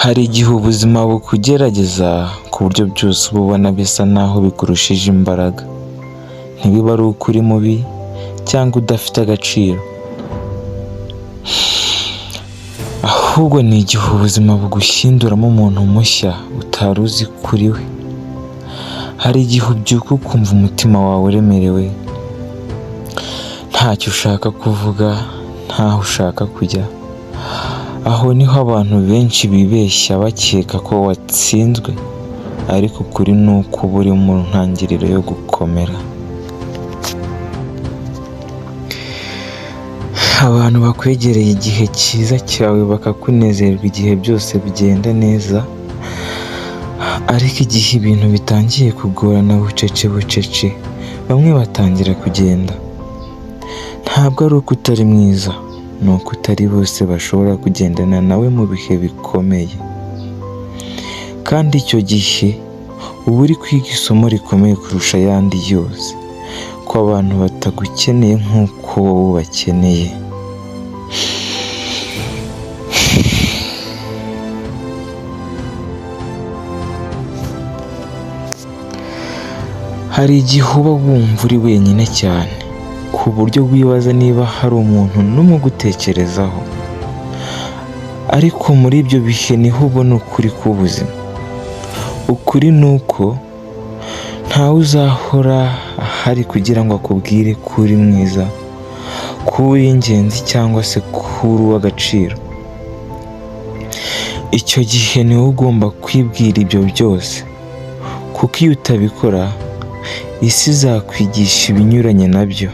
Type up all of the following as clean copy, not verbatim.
Hari igihe ubuzima bukugerageza ku buryo byose uba ubona bisa naho bikurushije imbaraga, ntibiba ari uko uri mubi cyangwa udafite agaciro, ahubwo ni igihe ubuzima buguhinduramo umuntu mushya utari uzi kuri we. Hari igihe ubyuka ukumva umutima wawe uremerewe, ntacyo ushaka kuvuga, ntaho ushaka kujya. Aho niho abantu benshi bibeshya bakeka ko watsinzwe, ariko ukuri ni uko uba uri mu ntangiriro yo gukomera. Abantu bakwegereye igihe cyiza cyawe bakakunezerwa igihe byose bigenda neza, ariko igihe ibintu bitangiye kugorana bucece bucece, bamwe batangira kugenda. Ntabwo ari uko utari mwiza, ni uko utari bose bashobora kugendana nawe mu bihe bikomeye, kandi icyo gihe uba uri kwiga isomo rikomeye kurusha ayandi yose, ko abantu batagukeneye nk'uko wowe ubakeneye. Hari igihe uba wumva uri wenyine cyane, ku buryo wibaza niba hari umuntu n'umwe ugutekerezaho, ariko muri ibyo bihe niho ubona ukuri k'ubuzima. Ukuri ni uko ntawe uzahora ahari kugira ngo akubwire ko uri mwiza, ko uri ingenzi cyangwa se ko uri uw'agaciro. Icyo gihe ni wowe ugomba kwibwira ibyo byose, kuko iyo utabikora isi izakwigisha ibinyuranye nabyo.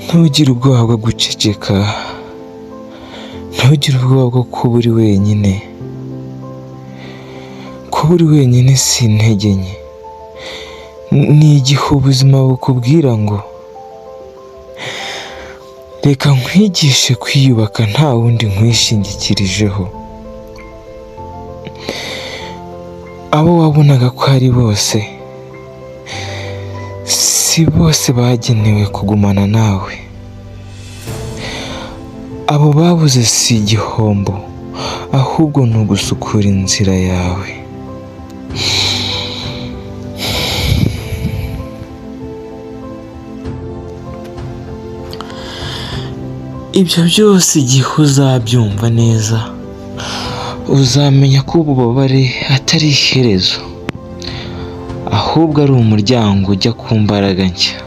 Ntugire ubwoba bwo guceceka, ntugire ubwoba bwo kuba uri wenyine. Kuba uri wenyine si intege nke, ni igihe ubuzima bukubwira ngo reka nkwigishe kwiyubaka nta wundi nkwishingikirijeho. Abo wabonaga ko ari bose, si bose bagenewe kugumana nawe. Abo babuze si igihombo, ahubwo ni ugusukura inzira yawe. Ibyo byose igihe uzabyumva neza, uzamenya ko ububabare atari iherezo, ahubwo ari umuryango ujya ku mbaraga nshya.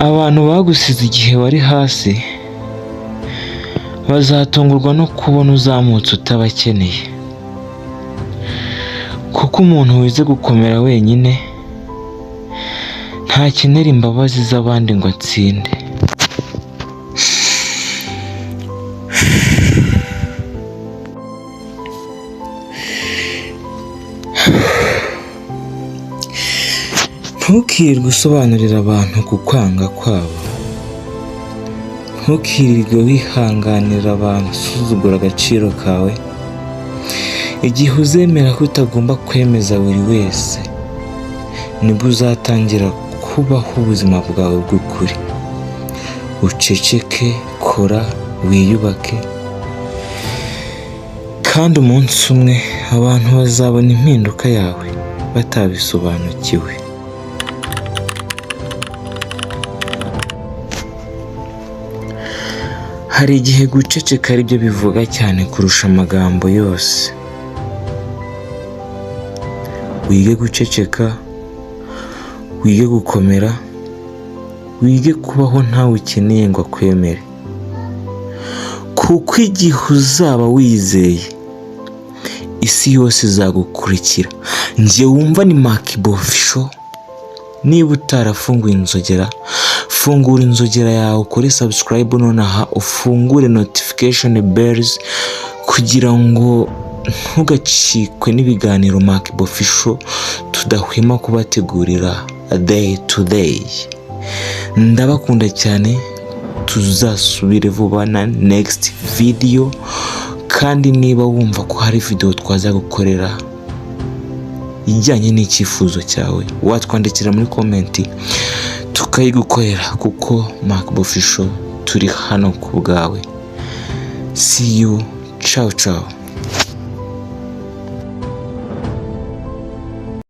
Abantu bagusize igihe wari hasi bazatungurwa no kubona uzamutse utabakeneye, kuko umuntu wize gukomera wenyine ntakenera imbabazi z'abandi ngo atsinde. Ntukirirwe usobanurira abantu ku kwanga kwabo, ntukirirwe wihanganira abantu usuzugura agaciro kawe. Igihe uzemera ko utagomba kwemeza buri wese, nibwo uzatangira kubaho ubuzima bwawe bw'ukuri. Uceceke, kora, wiyubake, kandi umunsi umwe abantu bazabona impinduka yawe batabisobanukiwe. Hari igihe guceceka ari byo bivuga cyane kurusha amagambo yose. Wige guceceka, wige gukomera, wige kubaho ntawe ukeneye ngo akwemere, kuko igihe uzaba wizeye, isi yose izagukurikira. Njye wumva ni Makibo Official. Niba utarafunguye inzogera, fungura inzogera yawe, ukore subscribe nonaha, ufungure notification bells kugira ngo ntugacikwe n'ibiganiro Makibo Official tudahwema kubategurira day to day. Ndabakunda cyane, tuzasubire vuba na next video, kandi niba wumva ko hari video twaza gukorera, ijyanye n'icyifuzo cyawe, watwandikira muri komenti tukayigukorera, kuko Macboy Official turi hano ku bwawe. See you, ciao ciao.